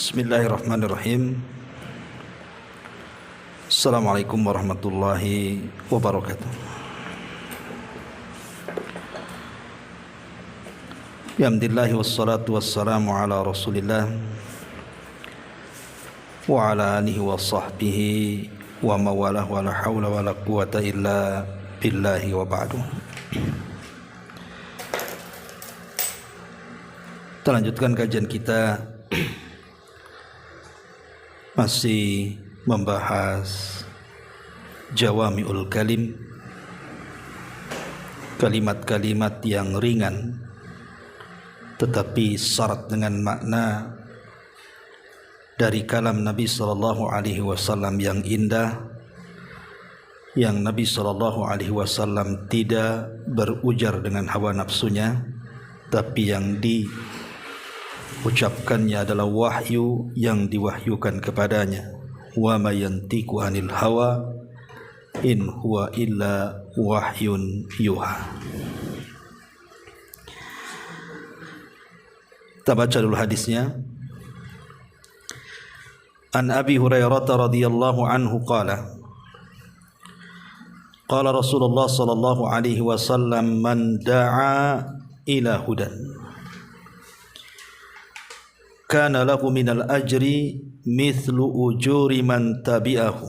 Bismillahirrahmanirrahim. Assalamualaikum warahmatullahi wabarakatuh. Alhamdulillah wassalatu wassalamu ala Rasulillah wa ala alihi wa sahbihi wa mawalah wa la hawla wa la quwata illa billahi wa ba'du. Kita lanjutkan kajian kita masih membahas jawami'ul kalim, kalimat-kalimat yang ringan tetapi syarat dengan makna dari kalam Nabi sallallahu alaihi wasallam yang indah, yang Nabi sallallahu alaihi wasallam tidak berujar dengan hawa nafsunya, tapi yang ucapkannya adalah wahyu yang diwahyukan kepadanya. Wa ma yantiqu anil hawa in huwa illa wahyun yuha. Kita baca dulu hadisnya. An Abi Hurairah radhiyallahu anhu qala qala Rasulullah sallallahu alaihi wasallam man da'a ila hudan kana lahu minal ajri mithlu ujuri man tabi'ahu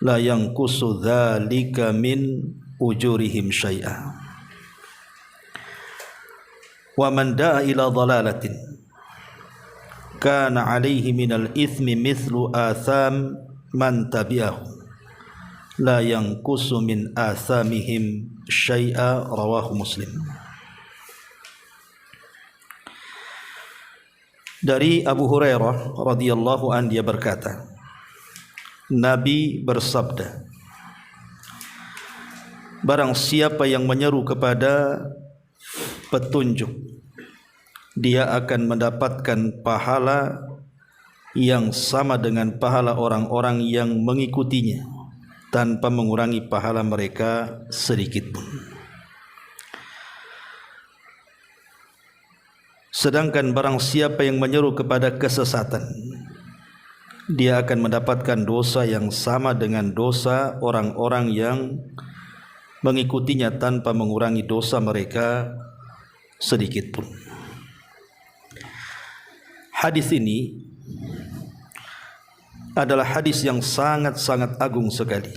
la yanqusu dzalika min ujurihim syai'a wa man da'a ila dhalalatin kana alaihi minal ithmi mithlu atham man tabi'ahu la yanqusu min athamihim syai'a. Rawahu Muslim. Dari Abu Hurairah radhiyallahu an, dia berkata, Nabi bersabda, barang siapa yang menyeru kepada petunjuk, dia akan mendapatkan pahala yang sama dengan pahala orang-orang yang mengikutinya tanpa mengurangi pahala mereka sedikit pun. Sedangkan barang siapa yang menyeru kepada kesesatan, dia akan mendapatkan dosa yang sama dengan dosa orang-orang yang mengikutinya tanpa mengurangi dosa mereka sedikit pun. Hadis ini adalah hadis yang sangat-sangat agung sekali.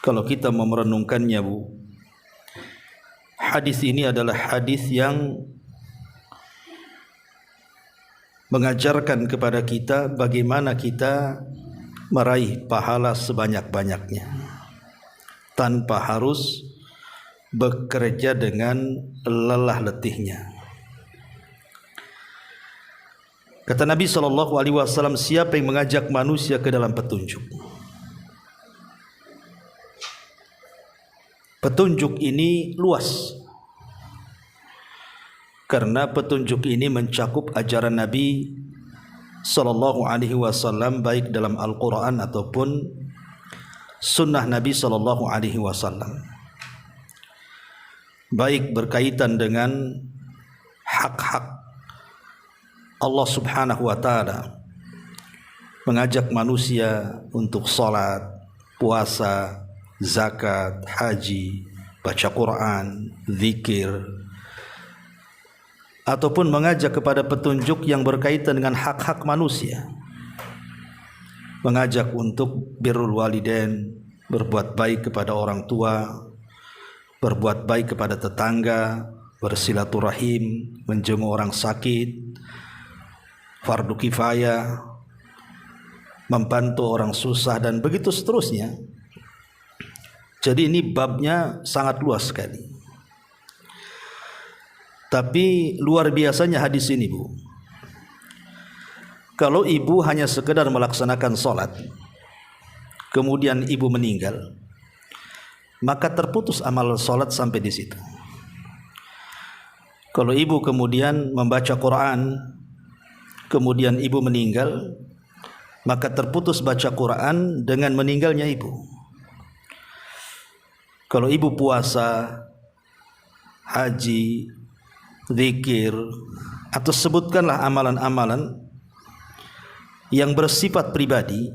Kalau kita mau merenungkannya, Bu, hadis ini adalah hadis yang mengajarkan kepada kita bagaimana kita meraih pahala sebanyak-banyaknya tanpa harus bekerja dengan lelah letihnya. Kata Nabi SAW, siapa yang mengajak manusia ke dalam petunjuk, petunjuk ini luas, karena petunjuk ini mencakup ajaran Nabi SAW, baik dalam Al-Quran ataupun sunnah Nabi SAW, baik berkaitan dengan hak-hak Allah subhanahu wa ta'ala, mengajak manusia untuk salat, puasa, zakat, haji, baca Quran, zikir, ataupun mengajak kepada petunjuk yang berkaitan dengan hak-hak manusia, mengajak untuk birrul walidain, berbuat baik kepada orang tua, berbuat baik kepada tetangga, bersilaturahim, menjenguk orang sakit, fardu kifayah, membantu orang susah, dan begitu seterusnya. Jadi ini babnya sangat luas sekali. Tapi luar biasanya hadis ini, Bu. Kalau ibu hanya sekedar melaksanakan sholat, kemudian ibu meninggal, maka terputus amal sholat sampai di situ. Kalau ibu kemudian membaca Quran, kemudian ibu meninggal, maka terputus baca Quran dengan meninggalnya ibu. Kalau ibu puasa, haji, zikir, atau sebutkanlah amalan-amalan yang bersifat pribadi,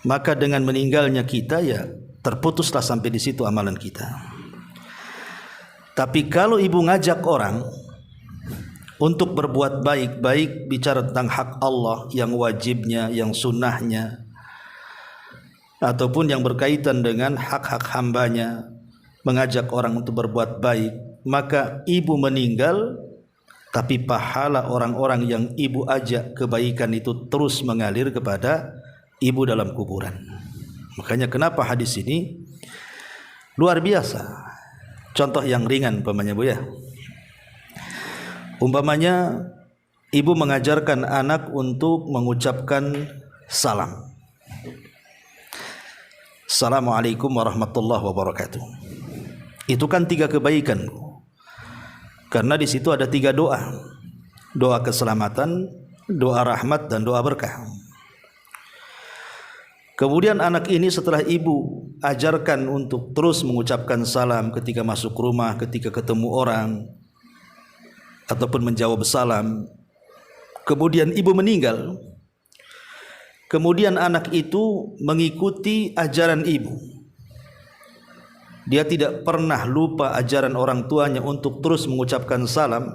maka dengan meninggalnya kita ya terputuslah sampai di situ amalan kita. Tapi kalau ibu ngajak orang untuk berbuat baik, bicara tentang hak Allah yang wajibnya, yang sunnahnya, ataupun yang berkaitan dengan hak-hak hambanya, mengajak orang untuk berbuat baik, maka ibu meninggal, tapi pahala orang-orang yang ibu ajak kebaikan itu terus mengalir kepada ibu dalam kuburan. Makanya kenapa hadis ini luar biasa. Contoh yang ringan umpamanya Bu ya. Umpamanya ibu mengajarkan anak untuk mengucapkan salam. Assalamualaikum warahmatullahi wabarakatuh. Itu kan 3 kebaikan. Karena di situ ada 3 doa. Doa keselamatan, doa rahmat, dan doa berkah. Kemudian anak ini setelah ibu ajarkan untuk terus mengucapkan salam ketika masuk rumah, ketika ketemu orang, ataupun menjawab salam. Kemudian ibu meninggal. Kemudian anak itu mengikuti ajaran ibu. Dia tidak pernah lupa ajaran orang tuanya untuk terus mengucapkan salam.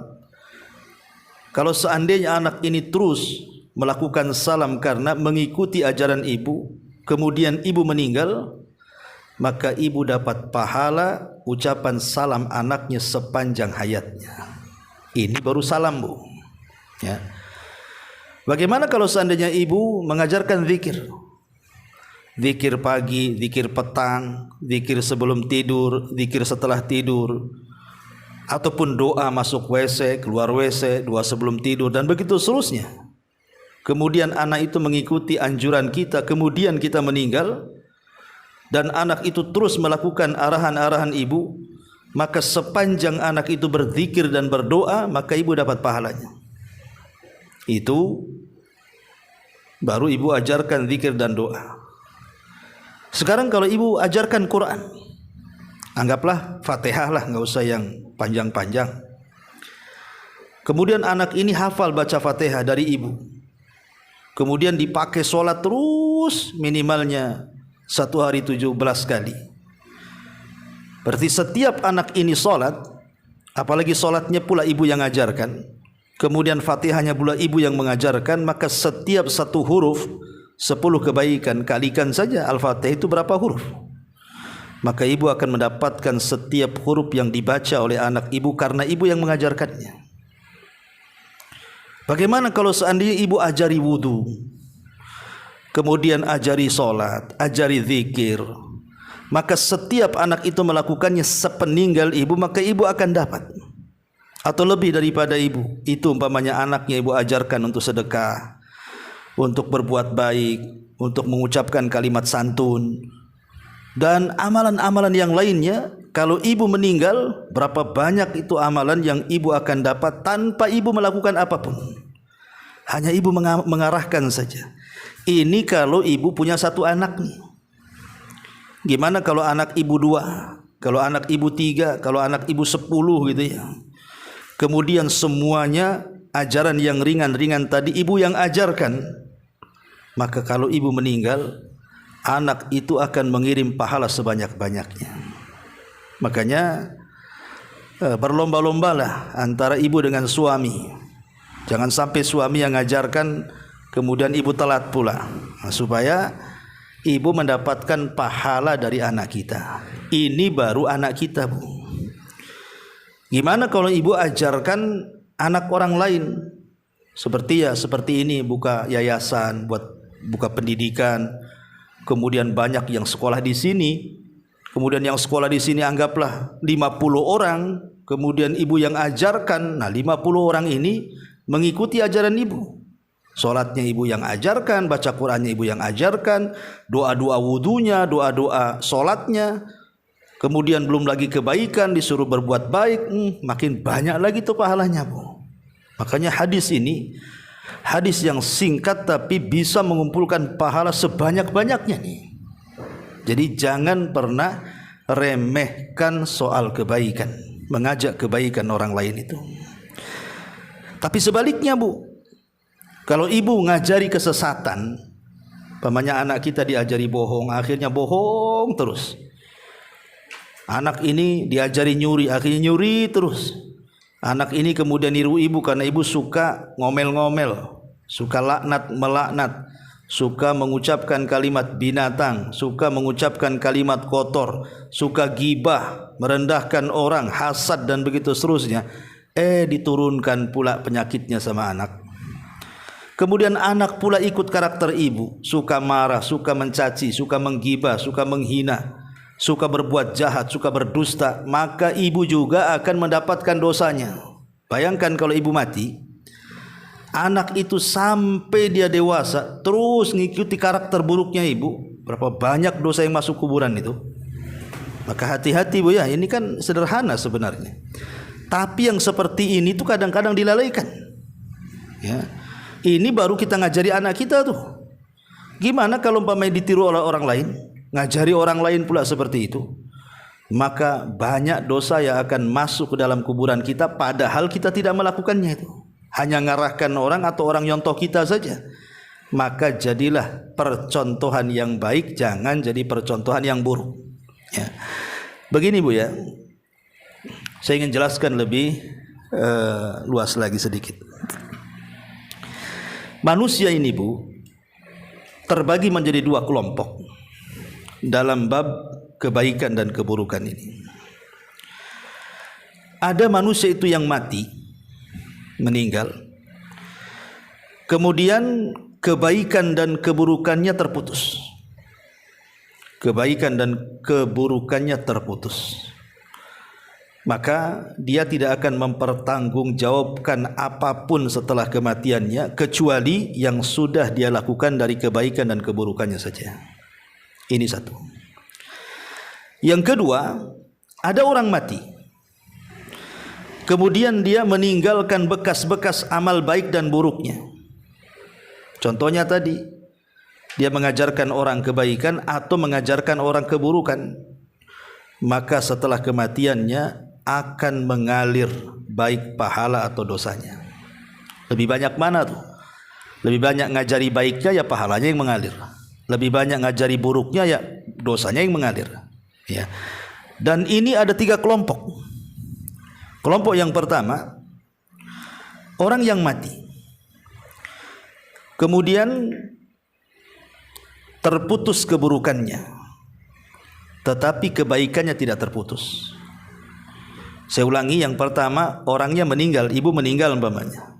Kalau seandainya anak ini terus melakukan salam karena mengikuti ajaran ibu, kemudian ibu meninggal, maka ibu dapat pahala ucapan salam anaknya sepanjang hayatnya. Ini baru salam Bu ya. Bagaimana kalau seandainya ibu mengajarkan zikir? Zikir pagi, zikir petang, zikir sebelum tidur, zikir setelah tidur, ataupun doa masuk WC, keluar WC, doa sebelum tidur, dan begitu seterusnya. Kemudian anak itu mengikuti anjuran kita, kemudian kita meninggal, dan anak itu terus melakukan arahan-arahan ibu, maka sepanjang anak itu berzikir dan berdoa, maka ibu dapat pahalanya. Itu baru ibu ajarkan zikir dan doa. Sekarang kalau ibu ajarkan Quran, anggaplah Fatihah lah, nggak usah yang panjang-panjang. Kemudian anak ini hafal baca Fatihah dari ibu. Kemudian dipakai sholat terus minimalnya 1 hari 17 kali. Berarti setiap anak ini sholat, apalagi sholatnya pula ibu yang ajarkan, kemudian Fatihahnya pula ibu yang mengajarkan, maka setiap 1 huruf 10 kebaikan. Kalikan saja Al-Fatihah itu berapa huruf, maka ibu akan mendapatkan setiap huruf yang dibaca oleh anak ibu karena ibu yang mengajarkannya. Bagaimana kalau seandainya ibu ajari wudu, kemudian ajari sholat, ajari zikir, maka setiap anak itu melakukannya sepeninggal ibu, maka ibu akan dapat, atau lebih daripada ibu. Itu umpamanya anaknya ibu ajarkan untuk sedekah, untuk berbuat baik, untuk mengucapkan kalimat santun, dan amalan-amalan yang lainnya. Kalau ibu meninggal, berapa banyak itu amalan yang ibu akan dapat tanpa ibu melakukan apapun. Hanya ibu mengarahkan saja. Ini kalau ibu punya 1 anak nih. Gimana kalau anak ibu 2, kalau anak ibu 3, kalau anak ibu 10 gitu ya. Kemudian semuanya ajaran yang ringan-ringan tadi ibu yang ajarkan, maka kalau ibu meninggal, anak itu akan mengirim pahala sebanyak-banyaknya. Makanya berlomba-lombalah antara ibu dengan suami. Jangan sampai suami yang mengajarkan kemudian ibu telat pula, supaya ibu mendapatkan pahala dari anak kita. Ini baru anak kita Bu. Gimana kalau ibu ajarkan anak orang lain? Seperti ini, buka yayasan, buka pendidikan, kemudian banyak yang sekolah di sini, kemudian yang sekolah di sini anggaplah 50 orang, kemudian ibu yang ajarkan, nah 50 orang ini mengikuti ajaran ibu. Sholatnya ibu yang ajarkan, baca Qurannya ibu yang ajarkan, doa-doa wudunya, doa-doa sholatnya, kemudian belum lagi kebaikan, disuruh berbuat baik, makin banyak lagi tuh pahalanya Bu. Makanya hadis ini hadis yang singkat tapi bisa mengumpulkan pahala sebanyak-banyaknya nih. Jadi jangan pernah remehkan soal kebaikan, mengajak kebaikan orang lain itu. Tapi sebaliknya Bu, kalau ibu ngajari kesesatan, pamannya anak kita diajari bohong, akhirnya bohong terus. Anak ini diajari nyuri, akhirnya nyuri terus. Anak ini kemudian niru ibu karena ibu suka ngomel-ngomel, suka laknat melaknat, suka mengucapkan kalimat binatang, suka mengucapkan kalimat kotor, suka gibah, merendahkan orang, hasad dan begitu seterusnya. Diturunkan pula penyakitnya sama anak. Kemudian anak pula ikut karakter ibu, suka marah, suka mencaci, suka menggibah, suka menghina, suka berbuat jahat, suka berdusta, maka ibu juga akan mendapatkan dosanya. Bayangkan kalau ibu mati, anak itu sampai dia dewasa terus ngikuti karakter buruknya ibu, berapa banyak dosa yang masuk kuburan itu. Maka hati-hati Bu ya, ini kan sederhana sebenarnya. Tapi yang seperti ini tuh kadang-kadang dilalaikan. Ya. Ini baru kita ngajari anak kita tuh. Gimana kalau umpamanya ditiru oleh orang lain? Ngajari orang lain pula seperti itu, maka banyak dosa yang akan masuk ke dalam kuburan kita padahal kita tidak melakukannya itu, hanya ngarahkan orang atau orang nyontoh kita saja. Maka jadilah percontohan yang baik, jangan jadi percontohan yang buruk ya. Begini Bu ya, saya ingin jelaskan lebih luas lagi sedikit. Manusia ini Bu terbagi menjadi dua kelompok dalam bab kebaikan dan keburukan ini. Ada manusia itu yang mati, meninggal, kemudian kebaikan dan keburukannya terputus. Kebaikan dan keburukannya terputus. Maka dia tidak akan mempertanggungjawabkan apapun setelah kematiannya kecuali yang sudah dia lakukan dari kebaikan dan keburukannya saja. Ini satu. Yang kedua, ada orang mati, kemudian dia meninggalkan bekas-bekas amal baik dan buruknya. Contohnya tadi, dia mengajarkan orang kebaikan atau mengajarkan orang keburukan. Maka setelah kematiannya akan mengalir baik pahala atau dosanya. Lebih banyak mana tuh? Lebih banyak ngajari baiknya ya pahalanya yang mengalir. Lebih banyak ngajari buruknya ya dosanya yang mengalir ya. Dan ini ada 3 kelompok. Kelompok yang pertama, orang yang mati kemudian terputus keburukannya tetapi kebaikannya tidak terputus. Saya ulangi, yang pertama, orangnya meninggal, ibu meninggal umpamanya,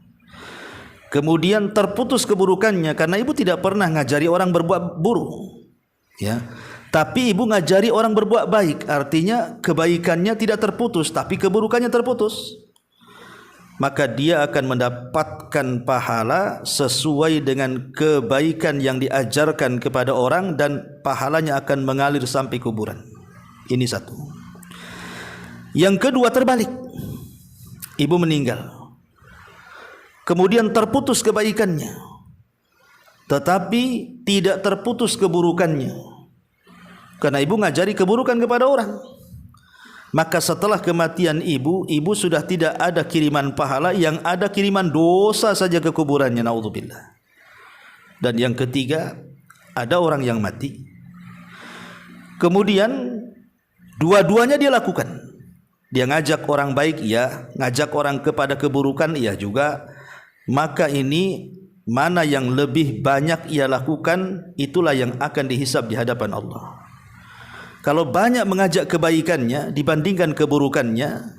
kemudian terputus keburukannya karena ibu tidak pernah ngajari orang berbuat buruk ya. Tapi ibu ngajari orang berbuat baik, artinya kebaikannya tidak terputus tapi keburukannya terputus. Maka dia akan mendapatkan pahala sesuai dengan kebaikan yang diajarkan kepada orang dan pahalanya akan mengalir sampai kuburan. Ini satu. Yang kedua terbalik. Ibu meninggal, kemudian terputus kebaikannya tetapi tidak terputus keburukannya karena ibu ngajari keburukan kepada orang. Maka setelah kematian ibu sudah tidak ada kiriman pahala, yang ada kiriman dosa saja ke kuburannya, naudzubillah. Dan yang ketiga, ada orang yang mati kemudian dua-duanya dia lakukan. Dia ngajak orang baik, ya, ngajak orang kepada keburukan, iya juga. Maka ini mana yang lebih banyak ia lakukan, itulah yang akan dihisab di hadapan Allah. Kalau banyak mengajak kebaikannya dibandingkan keburukannya,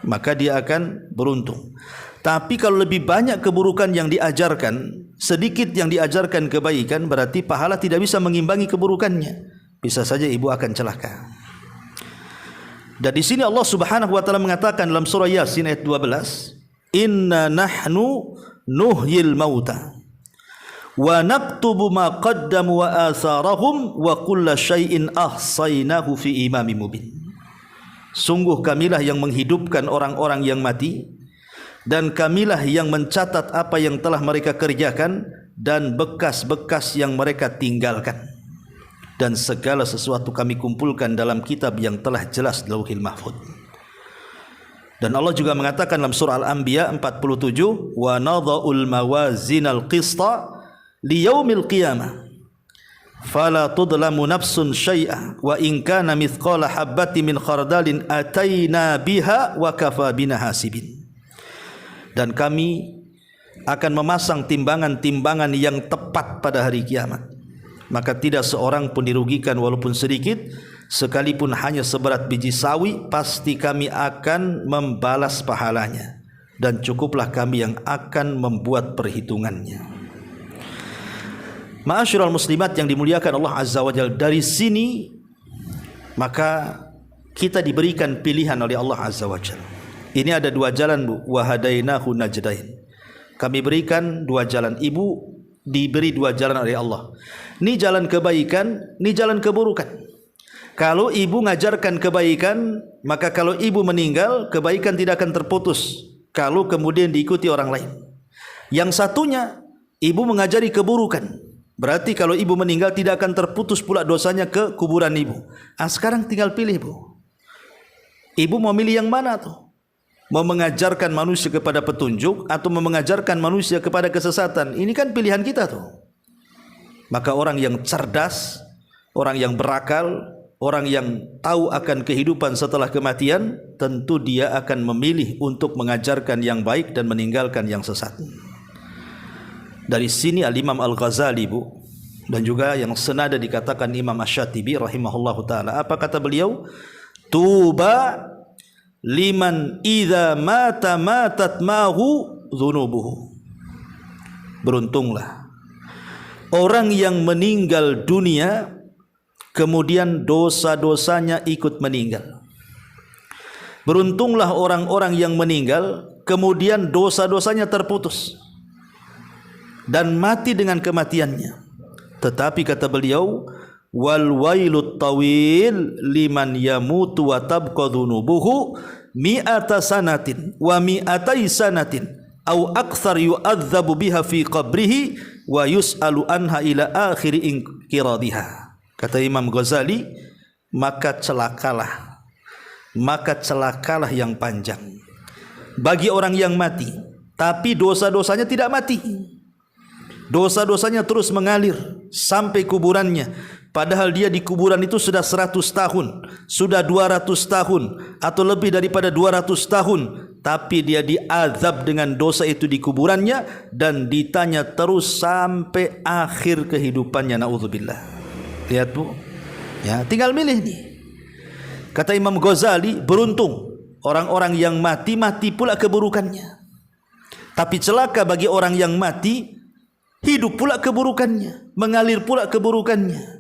maka dia akan beruntung. Tapi kalau lebih banyak keburukan yang diajarkan, sedikit yang diajarkan kebaikan, berarti pahala tidak bisa mengimbangi keburukannya. Bisa saja ibu akan celaka. Dan di sini Allah Subhanahu wa taala mengatakan dalam surah Yasin ayat 12, "Inna nahnu nuhyil mauta wa naktubu ma qaddamu wa atharahum wa kulla syai'in ahsaynahu fi imamin mubin." Sungguh kamilah yang menghidupkan orang-orang yang mati, dan kamilah yang mencatat apa yang telah mereka kerjakan dan bekas-bekas yang mereka tinggalkan. Dan segala sesuatu kami kumpulkan dalam kitab yang telah jelas Lauhil Mahfuz. Dan Allah juga mengatakan dalam surah Al-Anbiya 47, wa nadha'ul mawazinal qista liyaumil qiyamah fala tudlamu nafsun syai'a wa in kana mithqala habbatin min khardalin ataina biha wa kafa bina hasibin. Dan kami akan memasang timbangan-timbangan yang tepat pada hari kiamat, maka tidak seorang pun dirugikan walaupun sedikit, sekalipun hanya seberat biji sawi, pasti kami akan membalas pahalanya, dan cukuplah kami yang akan membuat perhitungannya. Ma'asyiral muslimat yang dimuliakan Allah Azza wa Jalla, dari sini maka kita diberikan pilihan oleh Allah Azza wa Jalla. Ini ada dua jalan, Bu, wa hadainahu najdain. Kami berikan dua jalan. Ibu diberi dua jalan oleh Allah. Ini jalan kebaikan, ini jalan keburukan. Kalau ibu mengajarkan kebaikan, maka kalau ibu meninggal, kebaikan tidak akan terputus kalau kemudian diikuti orang lain. Yang satunya, ibu mengajari keburukan, berarti kalau ibu meninggal tidak akan terputus pula dosanya ke kuburan ibu. Sekarang tinggal pilih, Bu. Ibu mau milih yang mana tuh? Mau mengajarkan manusia kepada petunjuk atau mau mengajarkan manusia kepada kesesatan? Ini kan pilihan kita tuh. Maka orang yang cerdas, orang yang berakal, orang yang tahu akan kehidupan setelah kematian, tentu dia akan memilih untuk mengajarkan yang baik dan meninggalkan yang sesat. Dari sini Al-Imam Al-Ghazali, Bu, dan juga yang senada dikatakan Imam Asy-Syatibi rahimahullahu ta'ala. Apa kata beliau? Tuba liman idza mata matat mahu dzunubuhu. Beruntunglah orang yang meninggal dunia kemudian dosa-dosanya ikut meninggal. Beruntunglah orang-orang yang meninggal kemudian dosa-dosanya terputus dan mati dengan kematiannya. Tetapi kata beliau, wal wailut tawil liman yamutu wa tabqa dhunubuhu mi'ata sanatin wa mi'atai sanatin au akthar yu'adzabu biha fi qabrihi wa yus'alu anha ila akhir inqiradiha. Kata Imam Ghazali, maka celakalah yang panjang bagi orang yang mati tapi dosa-dosanya tidak mati. Dosa-dosanya terus mengalir sampai kuburannya, padahal dia di kuburan itu sudah 100 tahun, sudah 200 tahun atau lebih daripada 200 tahun, tapi dia diazab dengan dosa itu di kuburannya dan ditanya terus sampai akhir kehidupannya. Naudzubillah. Lihat, Bu, ya, tinggal milih nih. Kata Imam Ghazali, beruntung orang-orang yang mati pula keburukannya, tapi celaka bagi orang yang mati hidup pula keburukannya, mengalir pula keburukannya.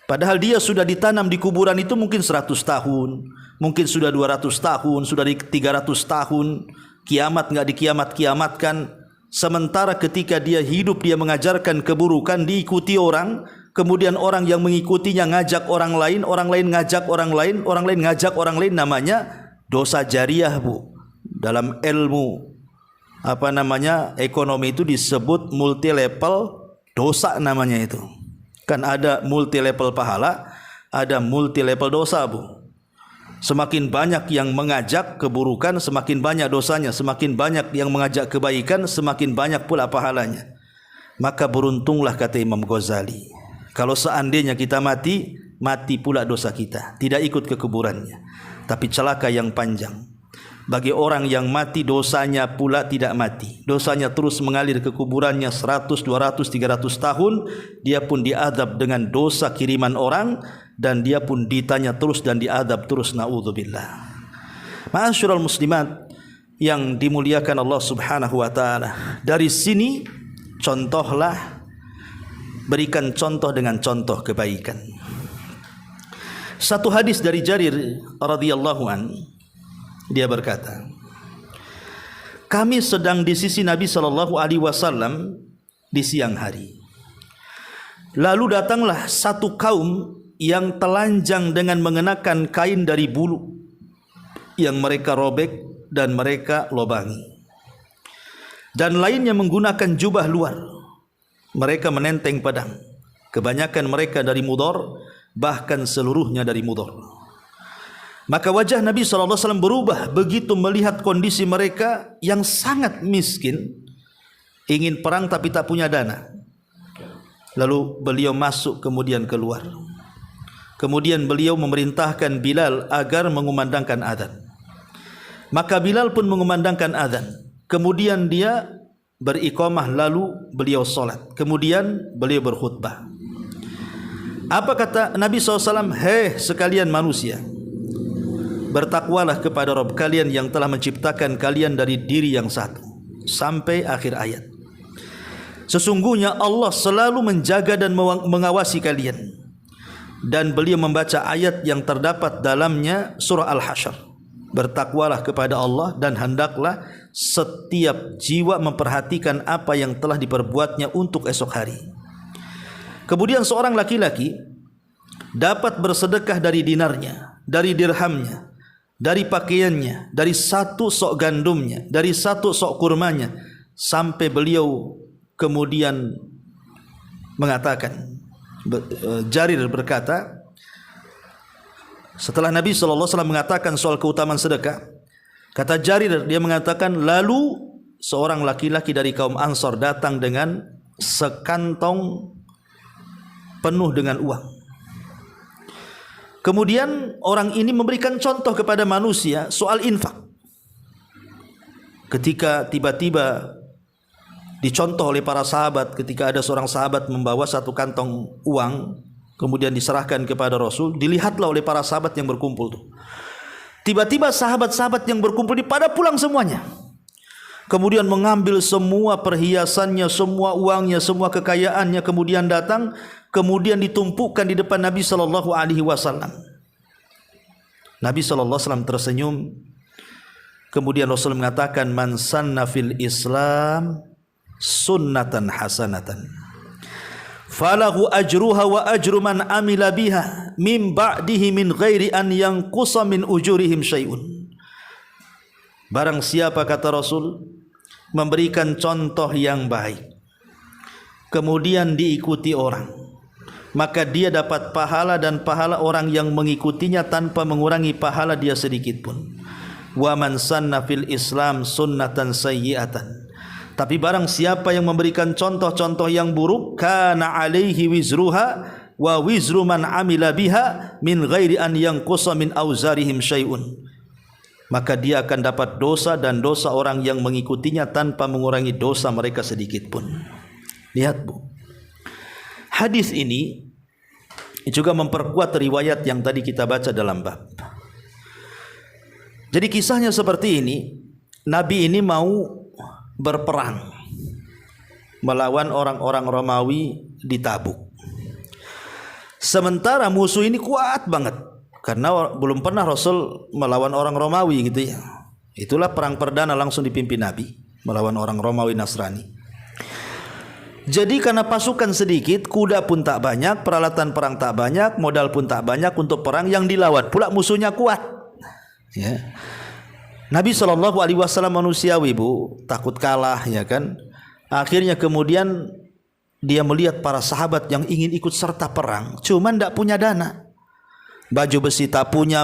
Padahal dia sudah ditanam di kuburan itu mungkin 100 tahun, mungkin sudah 200 tahun, sudah 300 tahun, kiamat enggak dikiamat-kiamatkan. Sementara ketika dia hidup, dia mengajarkan keburukan, diikuti orang, kemudian orang yang mengikutinya ngajak orang lain, orang lain ngajak orang lain, orang lain ngajak orang lain. Namanya dosa jariah, Bu. Dalam ilmu ekonomi itu disebut multi level dosa namanya itu. Kan ada multi level pahala, ada multi level dosa, Bu. Semakin banyak yang mengajak keburukan, semakin banyak dosanya. Semakin banyak yang mengajak kebaikan, semakin banyak pula pahalanya. Maka beruntunglah, kata Imam Ghazali, kalau seandainya kita mati pula dosa kita, tidak ikut ke kuburannya. Tapi celaka yang panjang bagi orang yang mati, dosanya pula tidak mati. Dosanya terus mengalir ke kuburannya 100, 200, 300 tahun. Dia pun diadab dengan dosa kiriman orang, dan dia pun ditanya terus dan diadab terus. Na'udzubillah. Ma'asyiral muslimat yang dimuliakan Allah Subhanahu wa taala, dari sini contohlah, berikan contoh dengan contoh kebaikan. Satu hadis dari Jarir radhiyallahu an, dia berkata, kami sedang di sisi Nabi SAW di siang hari. Lalu datanglah satu kaum yang telanjang dengan mengenakan kain dari bulu yang mereka robek dan mereka lobangi, dan lainnya menggunakan jubah luar. Mereka menenteng pedang. Kebanyakan mereka dari Mudhar, bahkan seluruhnya dari Mudhar. Maka wajah Nabi SAW berubah begitu melihat kondisi mereka yang sangat miskin, ingin perang tapi tak punya dana. Lalu beliau masuk kemudian keluar. Kemudian beliau memerintahkan Bilal agar mengumandangkan azan. Maka Bilal pun mengumandangkan azan. Kemudian dia beriqamah, lalu beliau solat. Kemudian beliau berkhutbah. Apa kata Nabi SAW? Hei sekalian manusia, bertakwalah kepada Rabb kalian yang telah menciptakan kalian dari diri yang satu. Sampai akhir ayat. Sesungguhnya Allah selalu menjaga dan mengawasi kalian. Dan beliau membaca ayat yang terdapat dalamnya surah Al-Hasyr. Bertakwalah kepada Allah dan hendaklah setiap jiwa memperhatikan apa yang telah diperbuatnya untuk esok hari. Kemudian seorang laki-laki dapat bersedekah dari dinarnya, dari dirhamnya, dari pakaiannya, dari satu sok gandumnya, dari satu sok kurmanya, sampai beliau kemudian mengatakan, Jarir berkata, setelah Nabi SAW mengatakan soal keutamaan sedekah, kata Jarir, dia mengatakan, lalu seorang laki-laki dari kaum Ansar datang dengan sekantong penuh dengan uang. Kemudian orang ini memberikan contoh kepada manusia soal infak. Ketika tiba-tiba dicontoh oleh para sahabat, ketika ada seorang sahabat membawa satu kantong uang, kemudian diserahkan kepada Rasul, dilihatlah oleh para sahabat yang berkumpul tuh. Tiba-tiba sahabat-sahabat yang berkumpul ini pada pulang semuanya. Kemudian mengambil semua perhiasannya, semua uangnya, semua kekayaannya, kemudian datang, kemudian ditumpukkan di depan Nabi SAW. Nabi SAW tersenyum. Kemudian Rasul mengatakan, man sanna fil Islam sunnatan hasanatan falahu ajruha wa ajru man amila biha min ba'dihi min ghairi an yanqusa min ujurihim syai'un. Barang siapa, kata Rasul, memberikan contoh yang baik, kemudian diikuti orang, maka dia dapat pahala dan pahala orang yang mengikutinya tanpa mengurangi pahala dia sedikit pun. Wa man sanna fil Islam sunnatan sayyi'atan. Tapi barang siapa yang memberikan contoh-contoh yang buruk, kana alaihi wizruha wa wizru man amila biha min ghairi an yanqusa min auzarihim syai'un. Maka dia akan dapat dosa dan dosa orang yang mengikutinya tanpa mengurangi dosa mereka sedikit pun. Lihat Bu, hadis ini juga memperkuat riwayat yang tadi kita baca dalam bab. Jadi kisahnya seperti ini. Nabi ini mau berperang melawan orang-orang Romawi di Tabuk. Sementara musuh ini kuat banget, karena belum pernah Rasul melawan orang Romawi gitu ya. Itulah perang perdana langsung dipimpin Nabi melawan orang Romawi Nasrani. Jadi karena pasukan sedikit, kuda pun tak banyak, peralatan perang tak banyak, modal pun tak banyak untuk perang, yang dilawan pula musuhnya kuat. Ya. Nabi SAW manusiawi Bu, takut kalah ya kan. Akhirnya kemudian dia melihat para sahabat yang ingin ikut serta perang, cuman tidak punya dana. Baju besi tak punya,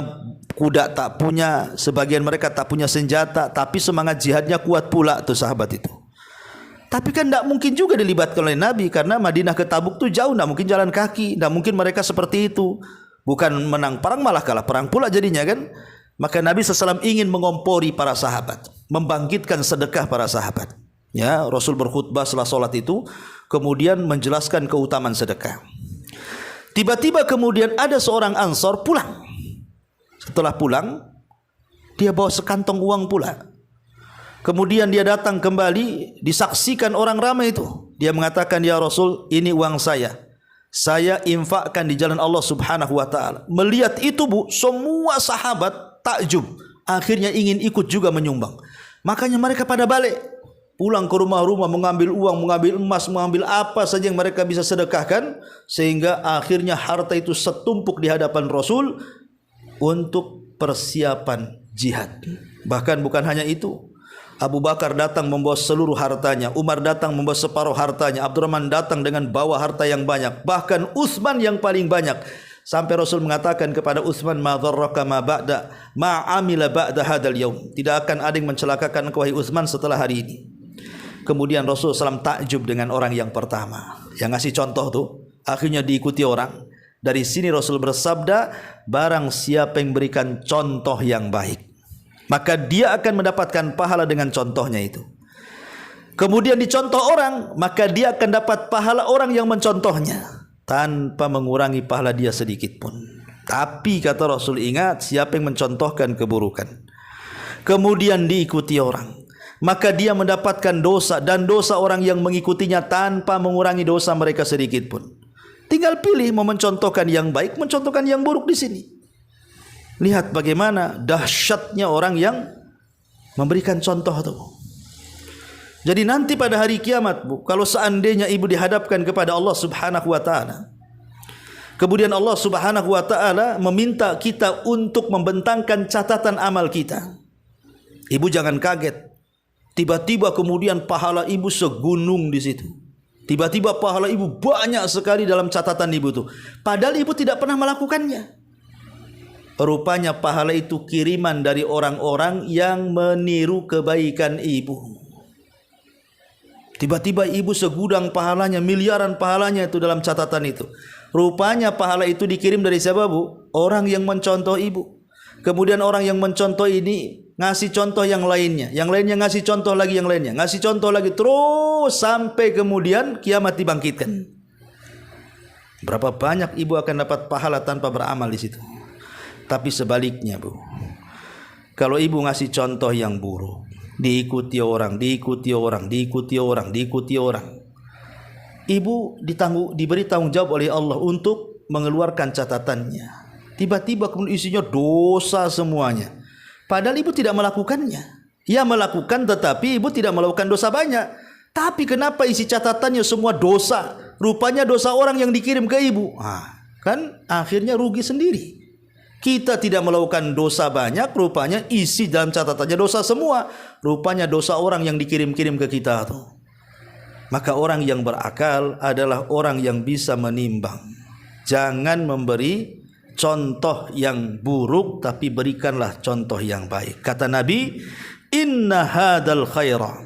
kuda tak punya, sebagian mereka tak punya senjata, tapi semangat jihadnya kuat pula tuh sahabat itu. Tapi kan tidak mungkin juga dilibatkan oleh Nabi, karena Madinah ke Tabuk tuh jauh, tidak mungkin jalan kaki, tidak mungkin mereka seperti itu. Bukan menang perang, malah kalah perang pula jadinya kan. Maka Nabi SAW ingin mengompori para sahabat, membangkitkan sedekah para sahabat. Ya, Rasul berkhutbah setelah sholat itu, kemudian menjelaskan keutamaan sedekah. Tiba-tiba kemudian ada seorang Ansor pulang. Setelah pulang, dia bawa sekantong uang pula. Kemudian dia datang kembali, disaksikan orang ramai itu. Dia mengatakan, ya Rasul, ini uang saya infakkan di jalan Allah Subhanahu wa ta'ala. Melihat itu Bu, semua sahabat takjub, akhirnya ingin ikut juga menyumbang. Makanya mereka pada balik, pulang ke rumah-rumah, mengambil uang, mengambil emas, mengambil apa saja yang mereka bisa sedekahkan, sehingga akhirnya harta itu setumpuk di hadapan Rasul untuk persiapan jihad. Bahkan bukan hanya itu, Abu Bakar datang membawa seluruh hartanya, Umar datang membawa separuh hartanya, Abdurrahman datang dengan bawa harta yang banyak, bahkan Utsman yang paling banyak, Sampai Rasul mengatakan kepada Utsman, ma dharraka ma ba'da ma amila ba'da hadzal yaum. Tidak akan ada yang mencelakakan engkau wahai Utsman setelah hari ini. Kemudian Rasul SAW takjub dengan orang yang pertama yang ngasih contoh tuh, akhirnya diikuti orang. Dari sini Rasul bersabda, barang siapa yang berikan contoh yang baik, maka dia akan mendapatkan pahala dengan contohnya itu. Kemudian dicontoh orang, maka dia akan dapat pahala orang yang mencontohnya tanpa mengurangi pahala dia sedikit pun. Tapi kata Rasul, ingat, siapa yang mencontohkan keburukan kemudian diikuti orang, maka dia mendapatkan dosa dan dosa orang yang mengikutinya tanpa mengurangi dosa mereka sedikit pun. Tinggal pilih mau mencontohkan yang baik, mencontohkan yang buruk di sini. Lihat bagaimana dahsyatnya orang yang memberikan contoh itu. Jadi nanti pada hari kiamat, Bu, kalau seandainya ibu dihadapkan kepada Allah Subhanahu wa taala, kemudian Allah Subhanahu wa taala meminta kita untuk membentangkan catatan amal kita. Ibu jangan kaget. Tiba-tiba kemudian pahala ibu segunung di situ. Tiba-tiba pahala ibu banyak sekali dalam catatan ibu itu. Padahal ibu tidak pernah melakukannya. Rupanya pahala itu kiriman dari orang-orang yang meniru kebaikan ibu. Tiba-tiba ibu segudang pahalanya, miliaran pahalanya itu dalam catatan itu. Rupanya pahala itu dikirim dari siapa, Bu? Orang yang mencontoh ibu. Kemudian orang yang mencontoh ini ngasih contoh yang lainnya ngasih contoh lagi yang lainnya, ngasih contoh lagi, terus sampai kemudian kiamat dibangkitkan. Berapa banyak ibu akan dapat pahala tanpa beramal di situ. Tapi sebaliknya, Bu, kalau ibu ngasih contoh yang buruk, diikuti orang, ibu diberi tanggung jawab oleh Allah untuk mengeluarkan catatannya. Tiba-tiba kemudian isinya dosa semuanya. Padahal ibu tidak melakukannya. Ia melakukan, tetapi ibu tidak melakukan dosa banyak. Tapi kenapa isi catatannya semua dosa? Rupanya dosa orang yang dikirim ke ibu. Kan akhirnya rugi sendiri. Kita tidak melakukan dosa banyak, rupanya isi dalam catatannya dosa semua. Rupanya dosa orang yang dikirim-kirim ke kita tuh. Maka orang yang berakal adalah orang yang bisa menimbang. Jangan memberi contoh yang buruk, tapi berikanlah contoh yang baik. Kata Nabi, inna hadal khaira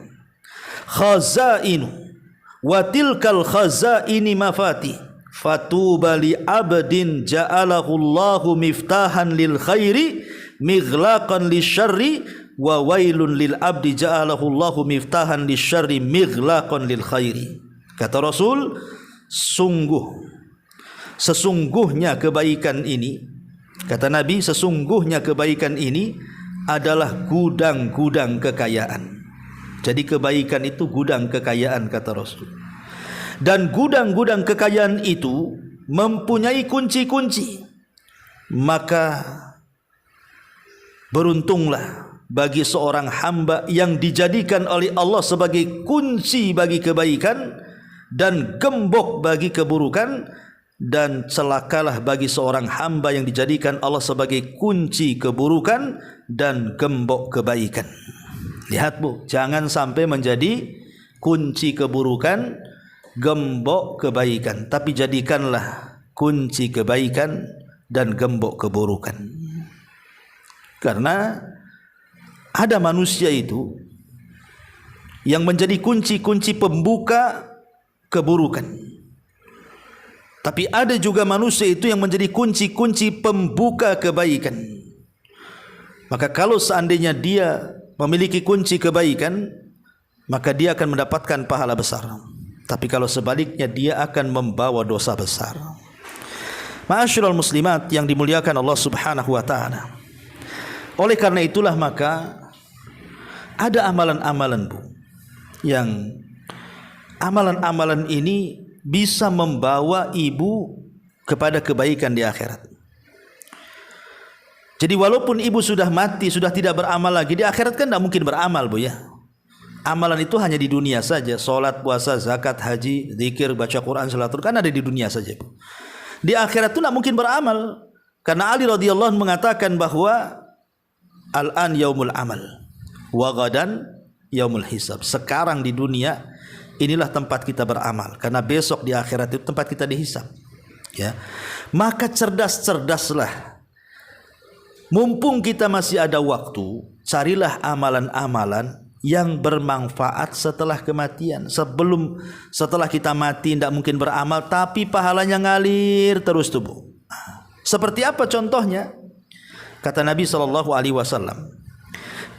khazainu wa tilkal khazaini mafati fatuba li abdin ja'alahu Allahu miftahan lil khairi mighlaqan lisyarri wa wailun lil abdi ja'alahu Allahu miftahan lisyarri mighlaqan lil khairi. Kata Rasul, sesungguhnya kebaikan ini, kata Nabi, sesungguhnya kebaikan ini adalah gudang-gudang kekayaan. Jadi kebaikan itu gudang kekayaan, kata Rasul. Dan gudang-gudang kekayaan itu mempunyai kunci-kunci. Maka beruntunglah bagi seorang hamba yang dijadikan oleh Allah sebagai kunci bagi kebaikan dan gembok bagi keburukan, dan celakalah bagi seorang hamba yang dijadikan Allah sebagai kunci keburukan dan gembok kebaikan. Lihat, Bu, jangan sampai menjadi kunci keburukan, gembok kebaikan, tapi jadikanlah kunci kebaikan dan gembok keburukan. Karena ada manusia itu yang menjadi kunci-kunci pembuka keburukan, tapi ada juga manusia itu yang menjadi kunci-kunci pembuka kebaikan. Maka kalau seandainya dia memiliki kunci kebaikan, maka dia akan mendapatkan pahala besar. Tapi kalau sebaliknya, dia akan membawa dosa besar. Ma'asyiral muslimat yang dimuliakan Allah Subhanahu wa taala. Oleh karena itulah maka ada amalan-amalan, Bu, yang amalan-amalan ini bisa membawa ibu kepada kebaikan di akhirat. Jadi walaupun ibu sudah mati, sudah tidak beramal lagi, di akhirat kan tidak mungkin beramal, Bu, ya. Amalan itu hanya di dunia saja. Salat, puasa, zakat, haji, zikir, baca Quran, salatul, kan ada di dunia saja, Bu. Di akhirat itu tidak mungkin beramal. Karena Ali radhiyallahu anhu mengatakan bahwa al-an yaumul amal wa ghadan yaumul hisab. Sekarang di dunia inilah tempat kita beramal, karena besok di akhirat itu tempat kita dihisab. Ya. Maka cerdas-cerdaslah. Mumpung kita masih ada waktu, carilah amalan-amalan yang bermanfaat setelah kematian. Setelah kita mati tidak mungkin beramal, tapi pahalanya ngalir terus tubuh. Seperti apa contohnya? Kata Nabi SAW,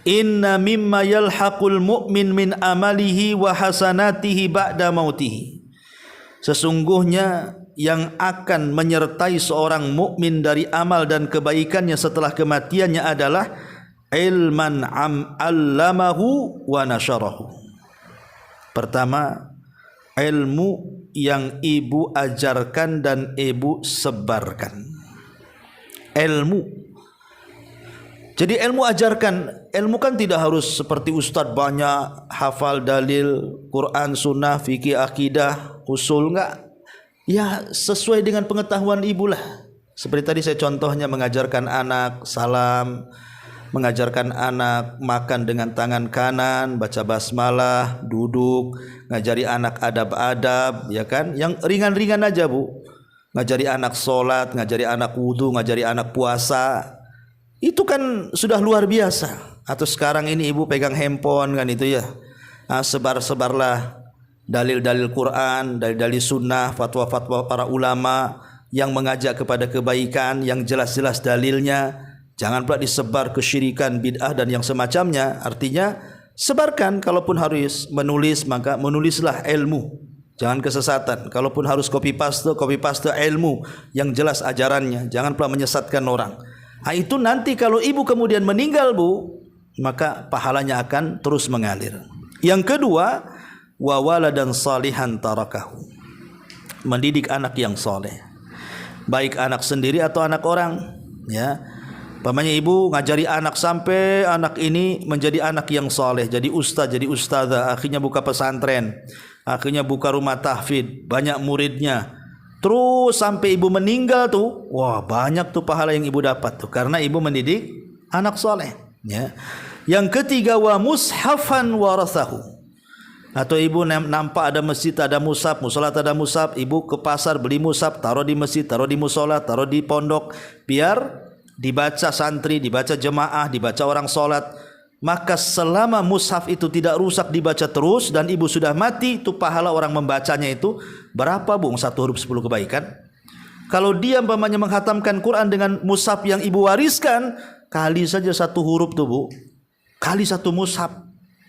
inna mimma yalhaqul mu'min min amalihi wa hasanatihi ba'da mautihi. Sesungguhnya yang akan menyertai seorang mukmin dari amal dan kebaikannya setelah kematiannya adalah ilman allamahu wa nasyarahu. Pertama, ilmu yang ibu ajarkan dan ibu sebarkan. Ilmu. Jadi ilmu ajarkan. Ilmu kan tidak harus seperti ustadz banyak hafal dalil Quran, sunnah, fikih, akidah, usul, enggak. Ya sesuai dengan pengetahuan ibu lah. Seperti tadi saya contohnya mengajarkan anak salam, mengajarkan anak makan dengan tangan kanan, baca basmalah, duduk, ngajari anak adab-adab, ya kan? Yang ringan-ringan aja, Bu. Ngajari anak sholat, ngajari anak wudu, ngajari anak puasa. Itu kan sudah luar biasa. Atau sekarang ini ibu pegang handphone kan itu ya. Nah, sebar-sebarlah dalil-dalil Quran, dalil-dalil sunnah, fatwa-fatwa para ulama yang mengajak kepada kebaikan, yang jelas-jelas dalilnya. Jangan pula disebar kesyirikan, bid'ah dan yang semacamnya. Artinya sebarkan. Kalaupun harus menulis, maka menulislah ilmu, jangan kesesatan. Kalaupun harus copy paste ilmu yang jelas ajarannya. Jangan pula menyesatkan orang. Nah, itu nanti kalau ibu kemudian meninggal, Bu, maka pahalanya akan terus mengalir. Yang kedua, wa waladan salihan tarakahu. Mendidik anak yang soleh, baik anak sendiri atau anak orang, ya. Pamannya ibu ngajari anak sampai anak ini menjadi anak yang soleh, jadi ustaz, jadi ustazah, akhirnya buka pesantren, akhirnya buka rumah tahfidz, banyak muridnya. Terus sampai ibu meninggal tuh, wah banyak tuh pahala yang ibu dapat tuh karena ibu mendidik anak soleh. Ya. Yang ketiga, wa mushafan warasahu. Atau ibu nampak ada masjid ada mushaf, musola ada mushaf, ibu ke pasar beli mushaf, taruh di masjid, taruh di musola, taruh di pondok, biar dibaca santri, dibaca jemaah, dibaca orang solat. Maka selama mushaf itu tidak rusak, dibaca terus, dan ibu sudah mati, itu pahala orang membacanya itu berapa, Bung? 1 huruf 10 kebaikan. Kalau dia umpamanya menghatamkan Quran dengan mushaf yang ibu wariskan, kali saja 1 huruf tuh, Bu, kali 1 mushaf,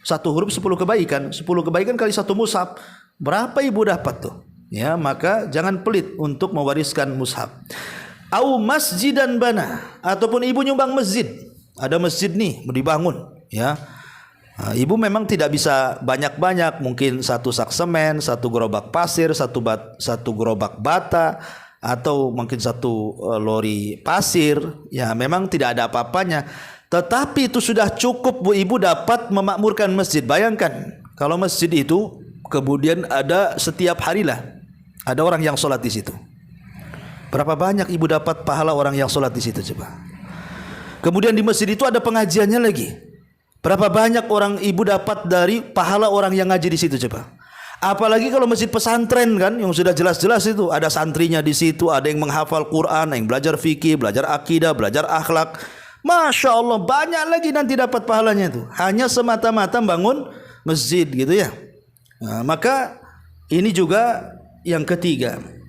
1 huruf 10 kebaikan, 10 kebaikan kali 1 mushaf, berapa ibu dapat tuh? Ya, maka jangan pelit untuk mewariskan mushaf. Au masjidan bana, ataupun ibu nyumbang masjid. Ada masjid nih mau dibangun, ya. Nah, ibu memang tidak bisa banyak-banyak, mungkin 1 sak semen, 1 gerobak pasir, 1 gerobak bata, atau mungkin 1 lori pasir. Ya, memang tidak ada apa-apanya. Tetapi itu sudah cukup, Bu, ibu dapat memakmurkan masjid. Bayangkan kalau masjid itu kemudian ada setiap harilah ada orang yang sholat di situ. Berapa banyak ibu dapat pahala orang yang sholat di situ, coba. Kemudian di masjid itu ada pengajiannya lagi. Berapa banyak orang ibu dapat dari pahala orang yang ngaji di situ, coba. Apalagi kalau masjid pesantren kan, yang sudah jelas-jelas itu ada santrinya di situ, ada yang menghafal Quran, yang belajar fikih, belajar akidah, belajar akhlak. Masya Allah, banyak lagi nanti dapat pahalanya itu. Hanya semata-mata bangun masjid gitu ya. Nah, maka ini juga yang ketiga.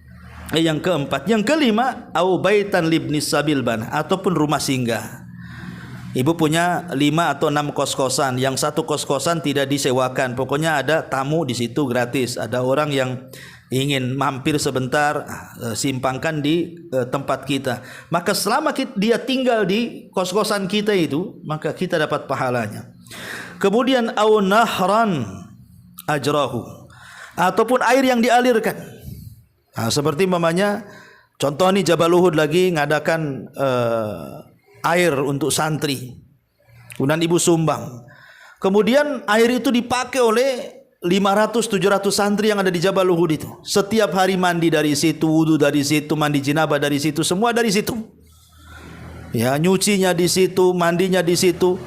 Yang keempat, yang kelima, au baitan libnis sabil ban, ataupun rumah singgah. Ibu punya 5 atau 6 kos-kosan, yang 1 kos-kosan tidak disewakan, pokoknya ada tamu di situ gratis. Ada orang yang ingin mampir sebentar, simpangkan di tempat kita. Maka selama dia tinggal di kos-kosan kita itu, maka kita dapat pahalanya. Kemudian au nahran ajrahu, ataupun air yang dialirkan. Nah, seperti mamanya contoh nih Jabal Uhud lagi ngadakan air untuk santri, kemudian ibu sumbang, kemudian air itu dipakai oleh 500-700 santri yang ada di Jabal Uhud itu. Setiap hari mandi dari situ, wudu dari situ, mandi jinabah dari situ, semua dari situ. Ya, nyucinya di situ, mandinya di situ.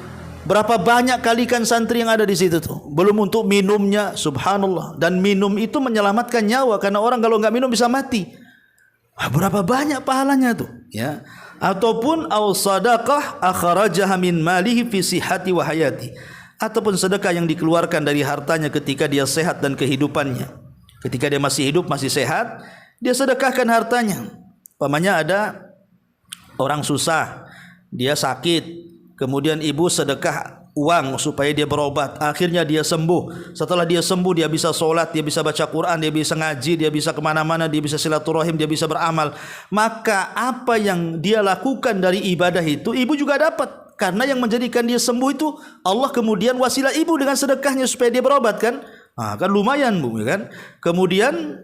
Berapa banyak kalikan santri yang ada di situ tuh. Belum untuk minumnya, subhanallah. Dan minum itu menyelamatkan nyawa, karena orang kalau nggak minum bisa mati. Berapa banyak pahalanya tuh, ya. Ataupun au sadaqah akhrajaha min malihi fi sihhati wa hayati, ataupun sedekah yang dikeluarkan dari hartanya ketika dia sehat dan kehidupannya. Ketika dia masih hidup, masih sehat, dia sedekahkan hartanya. Umpamanya ada orang susah, dia sakit, kemudian ibu sedekah uang supaya dia berobat, akhirnya dia sembuh. Setelah dia sembuh, dia bisa sholat, dia bisa baca Quran, dia bisa ngaji, dia bisa kemana-mana, dia bisa silaturahim, dia bisa beramal. Maka apa yang dia lakukan dari ibadah itu, ibu juga dapat. Karena yang menjadikan dia sembuh itu Allah, kemudian wasilah ibu dengan sedekahnya supaya dia berobat kan. Kan lumayan bu, kan. Kemudian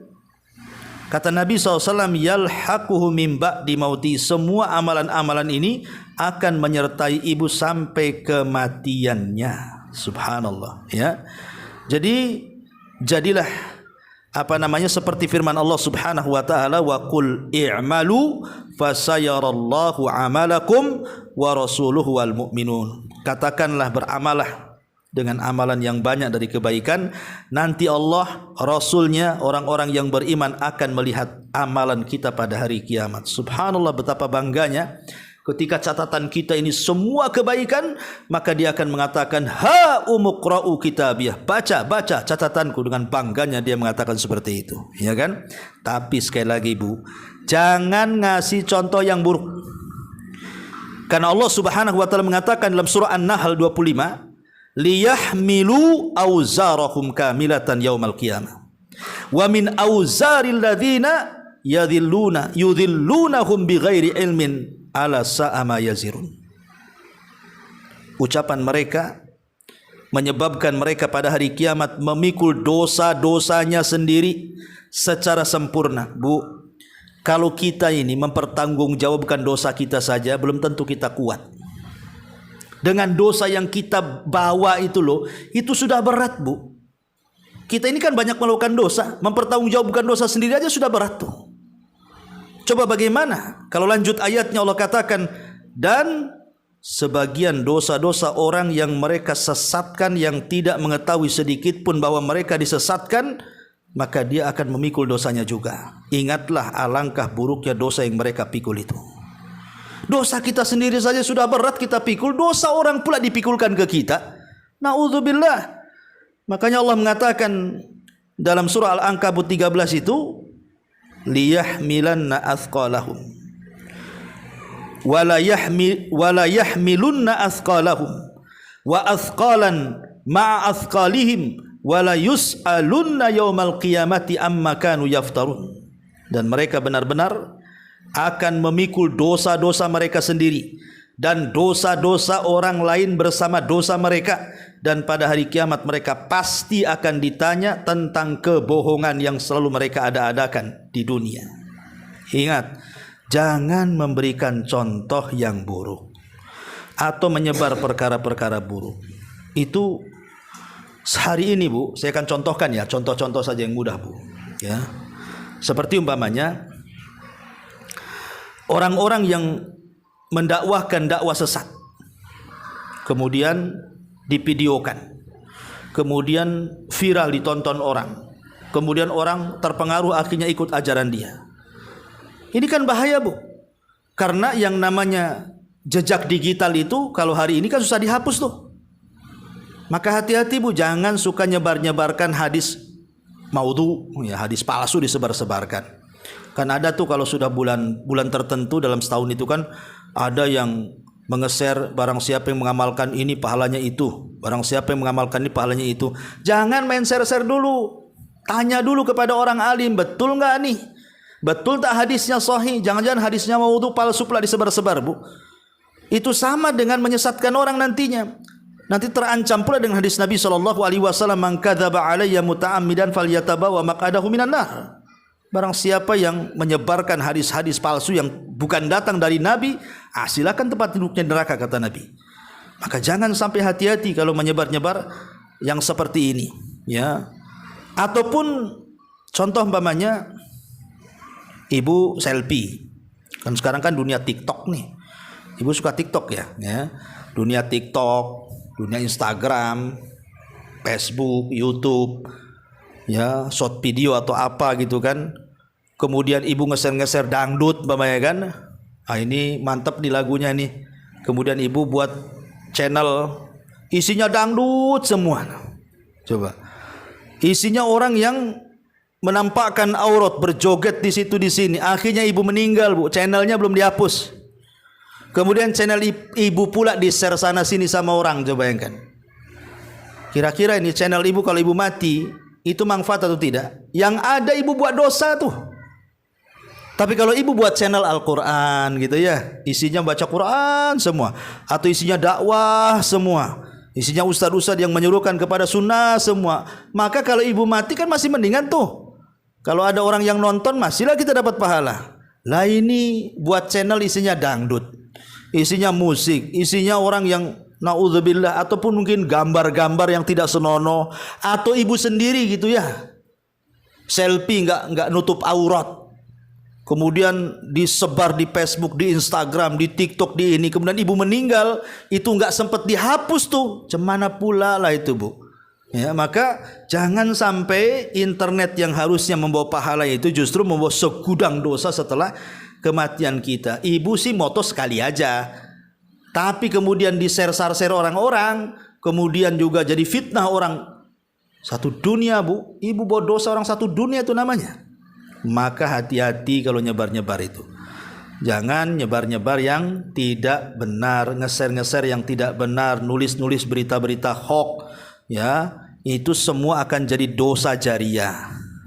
kata Nabi SAW, yalhaquhu min ba'di mauti, semua amalan-amalan ini akan menyertai ibu sampai kematiannya. Subhanallah, ya. Jadi jadilah seperti firman Allah Subhanahu wa taala, wa qul i'malu fasayarallahu amalakum wa rasuluhu wal mu'minun. Katakanlah, beramalah dengan amalan yang banyak dari kebaikan, nanti Allah, Rasulnya, orang-orang yang beriman akan melihat amalan kita pada hari kiamat. Subhanallah, betapa bangganya ketika catatan kita ini semua kebaikan, maka dia akan mengatakan, ha umuqra'u kitabiyah, baca catatanku. Dengan bangganya dia mengatakan seperti itu, ya kan. Tapi sekali lagi bu, jangan ngasih contoh yang buruk, karena Allah Subhanahu wa taala mengatakan dalam surah An-Nahl 25, liyahmilu auzarahum kamilatan yaumal qiyamah wa min auzaril ladzina yudhillunahum bighairi ilmin ala sa'a ma yazirun. Ucapan mereka menyebabkan mereka pada hari kiamat memikul dosa-dosanya sendiri secara sempurna. Bu, kalau kita ini mempertanggungjawabkan dosa kita saja, belum tentu kita kuat. Dengan dosa yang kita bawa itu loh, itu sudah berat bu. Kita ini kan banyak melakukan dosa, mempertanggungjawabkan dosa sendiri aja sudah berat tuh. Coba bagaimana kalau lanjut ayatnya Allah katakan, dan sebagian dosa-dosa orang yang mereka sesatkan yang tidak mengetahui sedikit pun bahwa mereka disesatkan, maka dia akan memikul dosanya juga. Ingatlah alangkah buruknya dosa yang mereka pikul itu. Dosa kita sendiri saja sudah berat kita pikul, dosa orang pula dipikulkan ke kita. Na'udzubillah. Makanya Allah mengatakan dalam surah Al-Ankabut 13 itu, liyahmilanna athqalahum wala yahmilunna athqalahum wa athqalan ma'a athqalihim wala yus'alunna yaumal qiyamati amma kanu yaftarun. Dan mereka benar-benar akan memikul dosa-dosa mereka sendiri dan dosa-dosa orang lain bersama dosa mereka, dan pada hari kiamat mereka pasti akan ditanya tentang kebohongan yang selalu mereka ada-adakan di dunia. Ingat, jangan memberikan contoh yang buruk atau menyebar perkara-perkara buruk. Itu hari ini bu, saya akan contohkan ya, contoh-contoh saja yang mudah bu, ya. Seperti umpamanya orang-orang yang mendakwahkan dakwah sesat, kemudian divideokan, kemudian viral ditonton orang, kemudian orang terpengaruh akhirnya ikut ajaran dia. Ini kan bahaya bu, karena yang namanya jejak digital itu kalau hari ini kan susah dihapus tuh. Maka hati-hati bu, jangan suka nyebar-nyebarkan hadis maudhu, ya, hadis palsu disebar-sebarkan. Kan ada tuh kalau sudah bulan tertentu dalam setahun itu kan ada yang mengeser, barang siapa yang mengamalkan ini pahalanya itu, barang siapa yang mengamalkan ini pahalanya itu. Jangan main share-share dulu, tanya dulu kepada orang alim, betul nggak nih, betul tak hadisnya sahih, jangan-jangan hadisnya maudhu palsu pula disebar-sebar bu. Itu sama dengan menyesatkan orang nantinya. Nanti terancam pula dengan hadis Nabi SAW, man kadzaba alayya muta'ammidan falyatabawa maq'adahu minan nar. Barang siapa yang menyebarkan hadis-hadis palsu yang bukan datang dari Nabi, silakan tempat duduknya neraka, kata Nabi. Maka jangan sampai, hati-hati kalau menyebar-nyebar yang seperti ini, ya. Ataupun contoh umpamanya ibu selfie. Kan sekarang kan dunia TikTok nih. Ibu suka TikTok ya. Dunia TikTok, dunia Instagram, Facebook, YouTube, ya, short video atau apa gitu kan. kemudian ibu ngeser-ngeser dangdut umpamanya kan. Ini mantap di lagunya nih. Kemudian ibu buat channel isinya dangdut semua. Coba. Isinya orang yang menampakkan aurat, berjoget di situ di sini. Akhirnya ibu meninggal, Bu. Channelnya belum dihapus. Kemudian channel ibu pula di-share sana sini sama orang, coba bayangkan. Kira-kira ini channel ibu kalau ibu mati itu manfaat atau tidak? Yang ada ibu buat dosa tuh. Tapi kalau ibu buat channel Al-Quran gitu ya, isinya baca Quran semua, atau isinya dakwah semua, isinya ustadz-ustadz yang menyuruhkan kepada sunnah semua, maka kalau ibu mati kan masih mendingan tuh. Kalau ada orang yang nonton masihlah kita dapat pahala. Lah ini buat channel isinya dangdut, isinya musik, isinya orang yang naudzubillah, ataupun mungkin gambar-gambar yang tidak senonoh, atau ibu sendiri gitu ya, selfie nggak nutup aurat. Kemudian disebar di Facebook, di Instagram, di TikTok, di ini. Kemudian ibu meninggal, itu nggak sempat dihapus tuh. Cemana pula lah itu, Bu. Ya, maka jangan sampai internet yang harusnya membawa pahala itu justru membawa segudang dosa setelah kematian kita. Ibu sih moto sekali aja, tapi kemudian di-share orang-orang, kemudian juga jadi fitnah orang satu dunia, Bu. Ibu bawa dosa orang satu dunia itu namanya. Maka hati-hati kalau nyebar-nyebar itu. Jangan nyebar-nyebar yang tidak benar, ngeser-ngeser yang tidak benar, nulis-nulis berita-berita hoax, ya. Itu semua akan jadi dosa jariah.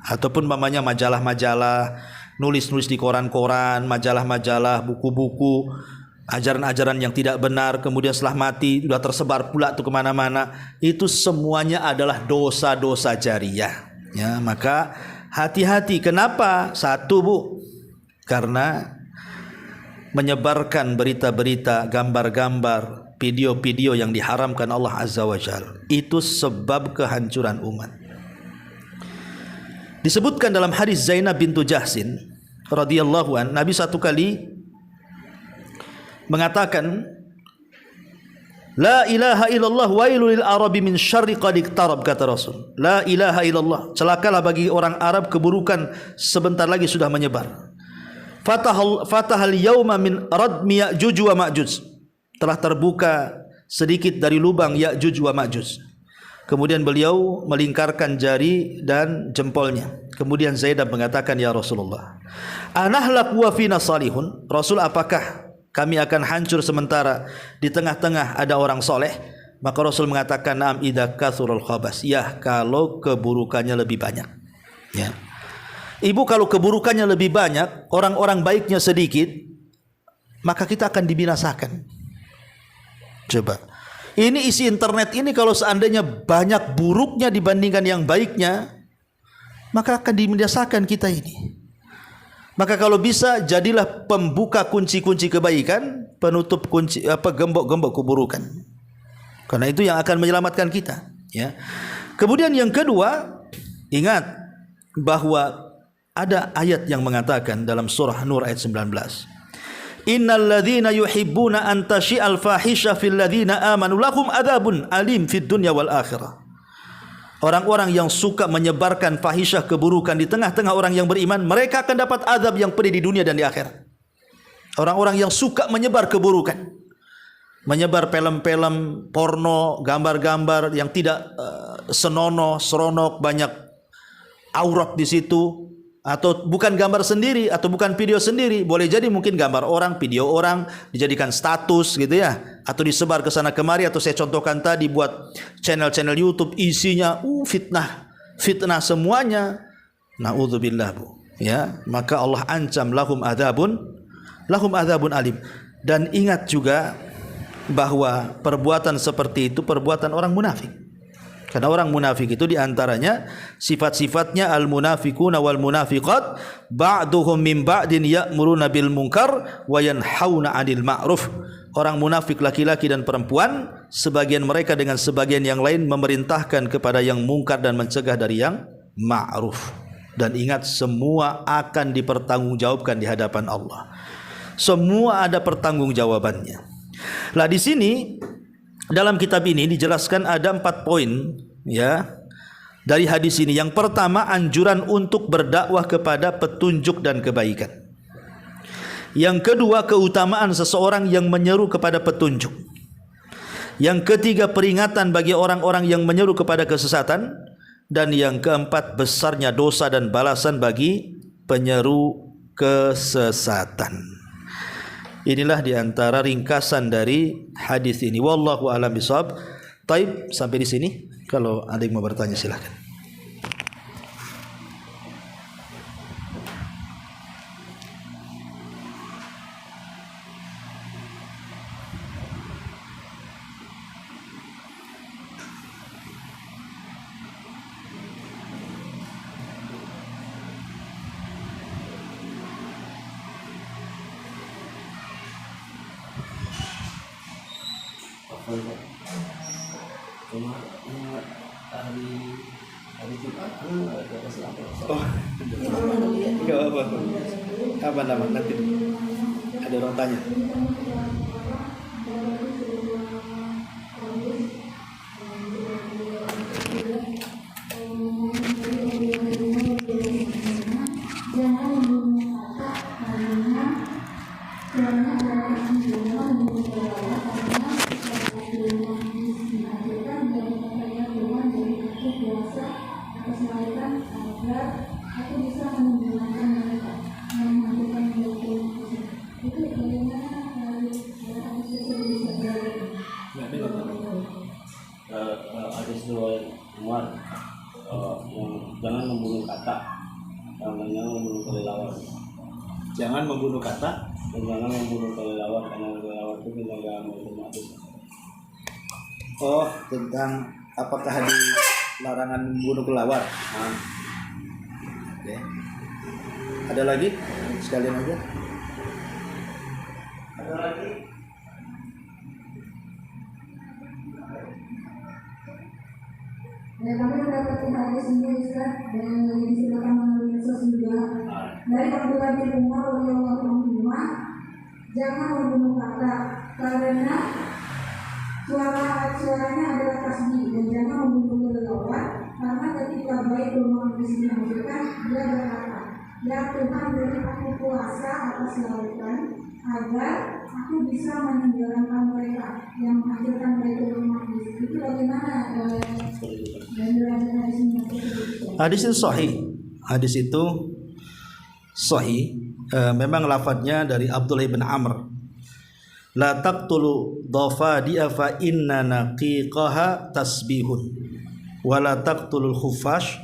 Ataupun mamanya majalah-majalah, nulis-nulis di koran-koran, majalah-majalah, buku-buku, ajaran-ajaran yang tidak benar, kemudian setelah mati sudah tersebar pula tuh kemana-mana. Itu semuanya adalah dosa-dosa jariah. Ya, maka hati-hati. Kenapa? Satu, Bu, karena menyebarkan berita-berita, gambar-gambar, video-video yang diharamkan Allah Azza wa Jalla, itu sebab kehancuran umat. Disebutkan dalam hadis Zainab bintu Jahsin radhiyallahu an, Nabi satu kali mengatakan, la ilaha illallah wailul lil arabi min syarri qad iqtarab, kata Rasul. La ilaha illallah, celakalah bagi orang Arab, keburukan sebentar lagi sudah menyebar. Fatahal yauma min radmi Ya'juj wa Ma'juj, telah terbuka sedikit dari lubang Ya'juj wa Ma'juj. Kemudian beliau melingkarkan jari dan jempolnya. Kemudian Zainab mengatakan, ya Rasulullah, anahlak wa fina salihun. Rasul, apakah kami akan hancur sementara di tengah-tengah ada orang soleh? Maka Rasul mengatakan, naam idza katsurul khabas. Ya, kalau keburukannya lebih banyak. Ya. Ibu, kalau keburukannya lebih banyak, orang-orang baiknya sedikit, maka kita akan dibinasakan. Coba. Ini isi internet ini kalau seandainya banyak buruknya dibandingkan yang baiknya, maka akan dibinasakan kita ini. Maka kalau bisa jadilah pembuka kunci-kunci kebaikan, penutup kunci gembok-gembok keburukan. Karena itu yang akan menyelamatkan kita, ya. Kemudian yang kedua, ingat bahwa ada ayat yang mengatakan dalam surah Nur ayat 19. Innal ladzina yuhibbuna an tashi'al fahisha fil ladzina amanu lahum adzabun alim fid dunya wal akhirah. Orang-orang yang suka menyebarkan fahisyah, keburukan di tengah-tengah orang yang beriman, mereka akan dapat azab yang pedih di dunia dan di akhirat. Orang-orang yang suka menyebar keburukan, menyebar film-film porno, gambar-gambar yang tidak senonoh, seronok, banyak aurat di situ, atau bukan gambar sendiri, atau bukan video sendiri, boleh jadi mungkin gambar orang, video orang dijadikan status gitu ya, atau disebar ke sana kemari, atau saya contohkan tadi buat channel-channel YouTube isinya fitnah semuanya. Naudzubillah, Bu, ya. Maka Allah ancam lahum adzabun alim. Dan ingat juga bahwa perbuatan seperti itu perbuatan orang munafik. Karena orang munafik itu diantaranya sifat-sifatnya al-munafiquna wal munafiqat ba'duhum min ba'din ya'muruna bil munkar wa yanhauna 'anil ma'ruf. Orang munafik laki-laki dan perempuan, sebagian mereka dengan sebagian yang lain memerintahkan kepada yang mungkar dan mencegah dari yang ma'ruf. Dan ingat, semua akan dipertanggungjawabkan di hadapan Allah. Semua ada pertanggungjawabannya. Lah di sini dalam kitab ini dijelaskan ada 4 poin, ya. dari hadis ini? Yang pertama, anjuran untuk berdakwah kepada petunjuk dan kebaikan. Yang kedua, keutamaan seseorang yang menyeru kepada petunjuk. Yang ketiga, peringatan bagi orang-orang yang menyeru kepada kesesatan. Dan yang keempat, besarnya dosa dan balasan bagi penyeru kesesatan. Inilah diantara ringkasan dari hadis ini. Wallahu a'lam bishawab. Taib, sampai di sini. Kalau ada yang mau bertanya silakan. Oh, enggak apa-apa. Apa nama nanti? Ada orang tanya. Hadis riwayat Umar, jangan membunuh kata, jangan membunuh kelelawar. Jangan membunuh kata Dan jangan membunuh kelelawar, karena kelelawar itu menjaga otomatis. Oh, tentang apakah di larangan membunuh kelelawar? Nah, Oke. Ada lagi? Sekalian aja. ada lagi. Ya, kami mendapati hadis ini Ustaz dan yang disilakan melalui medsos juga dari Abdullah bin Umar radhiyallahu anhu, jangan membunuh kata karena suaranya adalah tasbih, dan jangan membunuh kelelawar karena ketika baik rumah di sini menghasilkan, dia berkata, ya Tuhan, beri aku kuasa atas lautan agar aku bisa meninggalkan mereka yang menghasilkan baik rumah di sini. Itu bagaimana? Hadis itu sahih. Hadis itu sahih. Memang lafadznya dari Abdullah bin Amr. La taqtulu dhafadi'a fa inna naqiqaha tasbihun wa la taqtulul khufash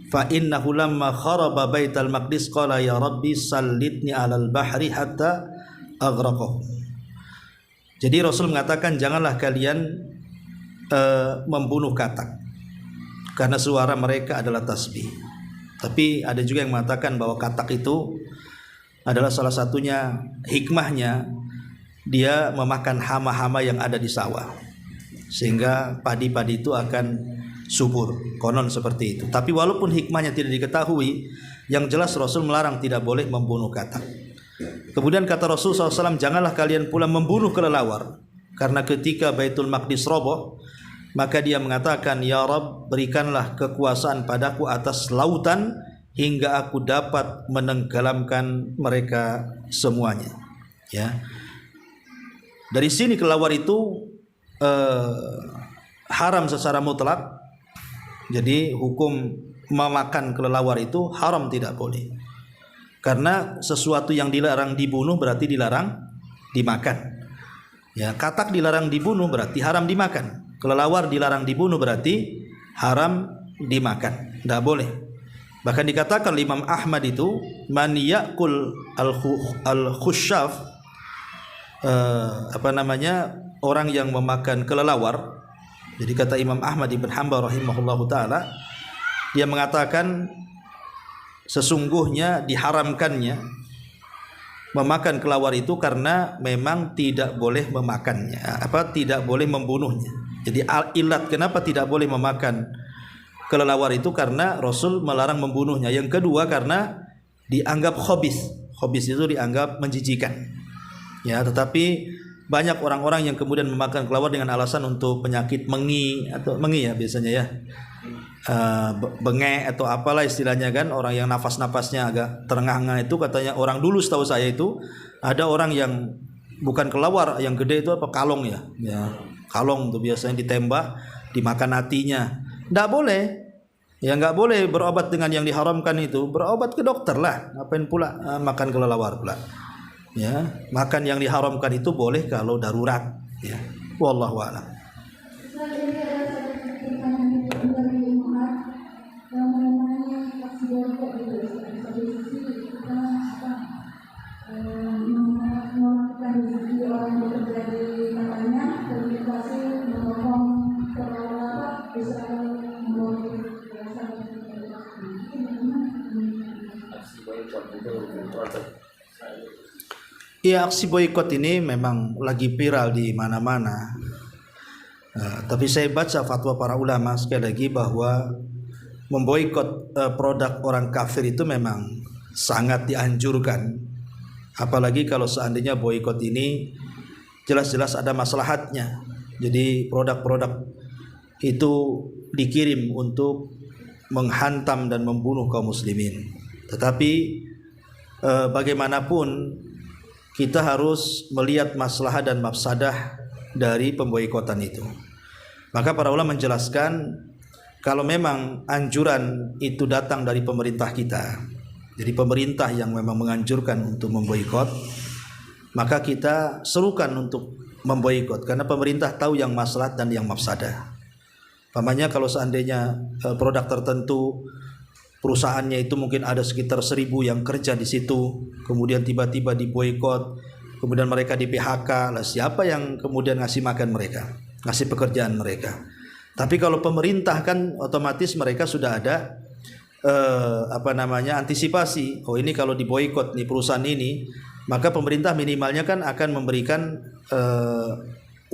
fa innahu lamma kharaba baital maqdis qala ya rabbi sallitni 'alal bahri hatta aghraqahu. Jadi Rasul mengatakan janganlah kalian membunuh katak karena suara mereka adalah tasbih. Tapi ada juga yang mengatakan bahwa katak itu adalah salah satunya hikmahnya, dia memakan hama-hama yang ada di sawah sehingga padi-padi itu akan subur. Konon seperti itu. Tapi walaupun hikmahnya tidak diketahui, yang jelas Rasul melarang tidak boleh membunuh katak. Kemudian kata Rasul SAW, janganlah kalian pula membunuh kelelawar, karena ketika Baitul Maqdis roboh, maka dia mengatakan, ya Rabb, berikanlah kekuasaan padaku atas lautan hingga aku dapat menenggelamkan mereka semuanya. Ya, dari sini kelelawar itu haram secara mutlak. Jadi hukum memakan kelelawar itu haram, tidak boleh. Karena sesuatu yang dilarang dibunuh berarti dilarang dimakan. Ya, katak dilarang dibunuh berarti haram dimakan. Kelelawar dilarang dibunuh berarti haram dimakan. Tidak boleh. Bahkan dikatakan Imam Ahmad itu, man ya'kul al-khusyaf, orang yang memakan kelelawar. Jadi kata Imam Ahmad ibn Hanbal rahimahullahu taala, dia mengatakan sesungguhnya diharamkannya memakan kelelawar itu karena memang tidak boleh memakannya, tidak boleh membunuhnya. Jadi ilat kenapa tidak boleh memakan kelelawar itu karena Rasul melarang membunuhnya. Yang kedua karena dianggap khabis. Khabis itu dianggap menjijikan. Ya, tetapi banyak orang-orang yang kemudian memakan kelelawar dengan alasan untuk penyakit mengi atau mengi ya biasanya ya. bengek atau apalah istilahnya kan, orang yang nafas-napasnya agak terengah-engah itu katanya orang dulu setahu saya itu ada orang yang bukan kelawar, yang gede itu apa, kalong ya, kalong tuh biasanya ditembak, dimakan hatinya. Nggak boleh, ya nggak boleh berobat dengan yang diharamkan itu, berobat ke dokter lah, ngapain pula makan kelelawar pula. Ya, makan yang diharamkan itu boleh kalau darurat. Ya, wallahu a'lam. Ya, aksi boikot ini memang lagi viral di mana-mana. Tapi saya baca fatwa para ulama sekali lagi bahwa memboikot produk orang kafir itu memang sangat dianjurkan. Apalagi kalau seandainya boikot ini jelas-jelas ada maslahatnya. Jadi produk-produk itu dikirim untuk menghantam dan membunuh kaum muslimin. Tetapi bagaimanapun kita harus melihat maslahat dan mafsadah dari pemboikotan itu. Maka para ulama menjelaskan kalau memang anjuran itu datang dari pemerintah kita, jadi pemerintah yang memang menganjurkan untuk memboikot, maka kita serukan untuk memboikot karena pemerintah tahu yang maslahat dan yang mafsadah. Pamannya kalau seandainya produk tertentu perusahaannya itu mungkin ada sekitar 1.000 yang kerja di situ, kemudian tiba-tiba diboikot, kemudian mereka di PHK, lah siapa yang kemudian ngasih makan mereka, ngasih pekerjaan mereka? Tapi kalau pemerintah kan otomatis mereka sudah ada antisipasi. Oh, ini kalau diboikot nih perusahaan ini, maka pemerintah minimalnya kan akan memberikan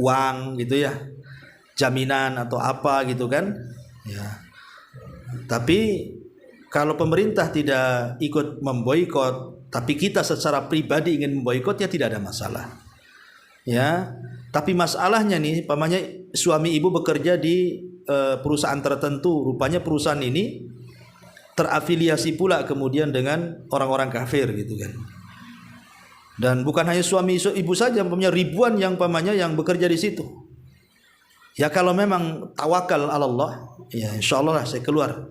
uang gitu ya, jaminan atau apa gitu kan ya. Tapi kalau pemerintah tidak ikut memboikot, tapi kita secara pribadi ingin memboikot, ya tidak ada masalah. Ya, tapi masalahnya nih, pamannya suami ibu bekerja di perusahaan tertentu, rupanya perusahaan ini terafiliasi pula kemudian dengan orang-orang kafir gitu kan. Dan bukan hanya suami ibu saja, pamannya ribuan yang pamannya yang bekerja di situ. Ya kalau memang tawakal ala Allah, ya insyaallah lah saya keluar.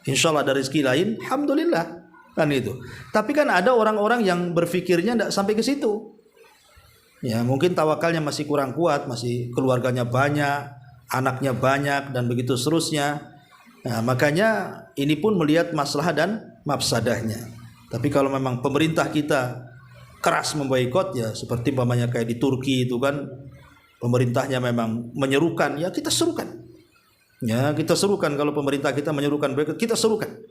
Insyaallah ada rezeki lain, alhamdulillah kan itu. Tapi kan ada orang-orang yang berfikirnya tidak sampai ke situ. Ya mungkin tawakalnya masih kurang kuat, masih keluarganya banyak, anaknya banyak dan begitu seterusnya. Nah, makanya ini pun melihat masalah dan mafsadahnya. Tapi kalau memang pemerintah kita keras memboikot, ya seperti umpamanya kayak di Turki itu kan pemerintahnya memang menyerukan, ya kita serukan. Ya, kita serukan kalau pemerintah kita menyerukan boikot, kita serukan.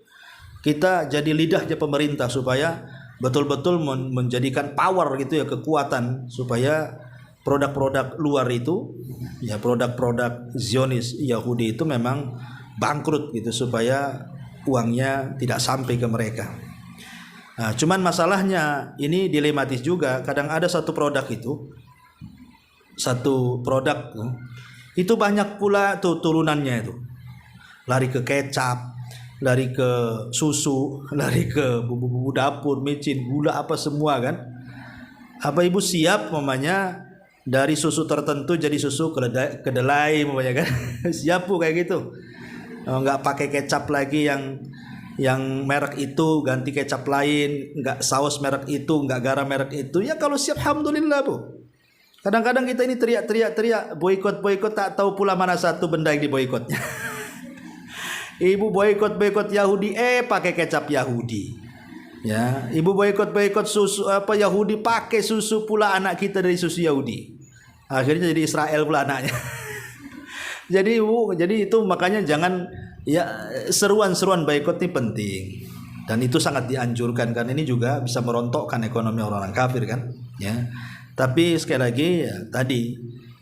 Kita jadi lidahnya pemerintah supaya betul-betul menjadikan power gitu ya, kekuatan supaya produk-produk luar itu, ya produk-produk Zionis Yahudi itu memang bangkrut gitu supaya uangnya tidak sampai ke mereka. Nah, cuman masalahnya ini dilematis juga. Kadang ada satu produk itu banyak pula tuh turunannya itu. Lari ke kecap, lari ke susu, lari ke bumbu-bumbu dapur, micin, gula apa semua kan. Apa ibu siap mamanya dari susu tertentu jadi susu kedelai mamanya kan. Siap bu kayak gitu. Enggak pakai kecap lagi yang merek itu, ganti kecap lain, enggak saus merek itu, enggak garam merek itu. Ya kalau siap alhamdulillah bu. Kadang-kadang kita ini teriak-teriak boikot, tak tahu pula mana satu benda yang diboikotnya. Ibu boikot Yahudi, pakai kecap Yahudi. Ya, ibu boikot susu Yahudi, pakai susu pula anak kita dari susu Yahudi. Akhirnya jadi Israel pula anaknya. Jadi itu makanya jangan ya, seruan-seruan boikot ini penting. Dan itu sangat dianjurkan karena ini juga bisa merontokkan ekonomi orang-orang kafir kan, ya. Tapi sekali lagi ya, tadi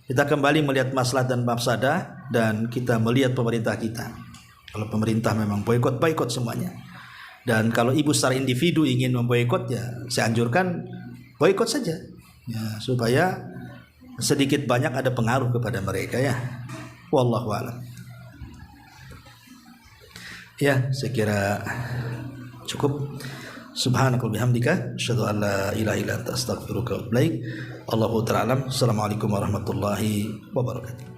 kita kembali melihat maslahat dan mafsadah dan kita melihat pemerintah kita. Kalau pemerintah memang boikot semuanya. Dan kalau ibu secara individu ingin memboikot, ya saya anjurkan boikot saja. Ya, supaya sedikit banyak ada pengaruh kepada mereka ya. Wallahu a'lam. Ya, saya kira cukup. Subhanakal bihamdika asyhadu an la ilaha illa anta astaghfiruka wa atubu ilaik. Allahu ta'ala alam. Assalamualaikum warahmatullahi wabarakatuh.